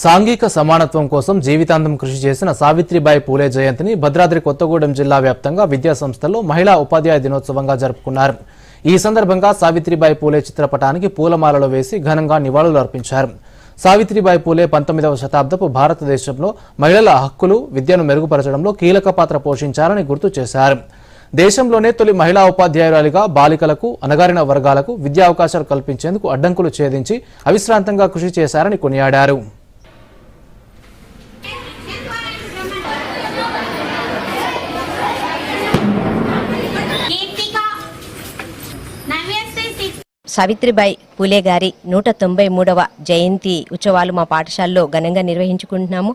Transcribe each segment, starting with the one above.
సాంఘిక సమానత్వం కోసం జీవితాంతం కృషి చేసిన సావిత్రిబాయి పూలే జయంతిని భద్రాద్రి కొత్తగూడెం జిల్లా వ్యాప్తంగా విద్యా సంస్థల్లో మహిళా ఉపాధ్యాయ దినోత్సవంగా జరుపుకున్నారు. ఈ సందర్భంగా సావిత్రిబాయి పూలే చిత్రపటానికి పూలమాలలు వేసి ఘనంగా నివాళులు అర్పించారు. సావిత్రిబాయి పూలే 19వ శతాబ్దపు భారతదేశంలో మహిళల హక్కులు, విద్యను మెరుగుపరచడంలో కీలక పాత్ర పోషించారని గుర్తు చేశారు. దేశంలోనే తొలి మహిళా ఉపాధ్యాయురాలిగా బాలికలకు, అణగారిన వర్గాలకు విద్యా అవకాశాలు కల్పించేందుకు అడ్డంకులు ఛేదించి అవిశ్రాంతంగా కృషి చేశారని కొనియాడారు. సావిత్రిబాయి పూలే గారి 193వ జయంతి ఉత్సవాలు మా పాఠశాలలో ఘనంగా నిర్వహించుకుంటున్నాము.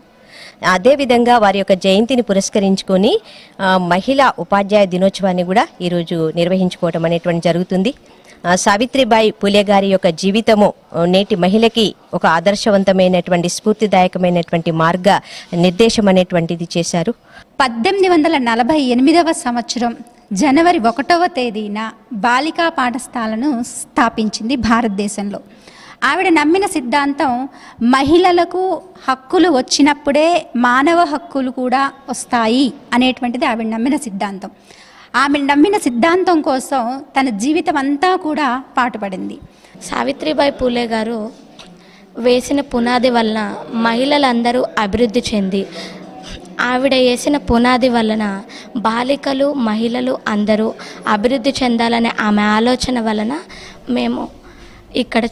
అదేవిధంగా వారి యొక్క జయంతిని పురస్కరించుకొని మహిళా ఉపాధ్యాయ దినోత్సవాన్ని కూడా ఈరోజు నిర్వహించుకోవడం అనేటువంటి జరుగుతుంది. సావిత్రిబాయి పూలే గారి యొక్క జీవితము నేటి మహిళకి ఒక ఆదర్శవంతమైనటువంటి స్ఫూర్తిదాయకమైనటువంటి మార్గ నిర్దేశం అనేటువంటిది చేశారు. 1848వ సంవత్సరం జనవరి 1వ తేదీన బాలికా పాఠశాలను స్థాపించింది భారతదేశంలో. ఆవిడ నమ్మిన సిద్ధాంతం మహిళలకు హక్కులు వచ్చినప్పుడే మానవ హక్కులు కూడా వస్తాయి అనేటువంటిది ఆవిడ నమ్మిన సిద్ధాంతం. ఆమె నమ్మిన సిద్ధాంతం కోసం తన జీవితం అంతా కూడా పాటుపడింది. సావిత్రిబాయి పూలే గారు వేసిన పునాది వలన మహిళలందరూ అభివృద్ధి చెంది, ఆవిడ వేసిన పునాది వలన బాలికలు, మహిళలు అందరూ అభివృద్ధి చెందాలనే ఆమె ఆలోచన వలన మేము ఇక్కడ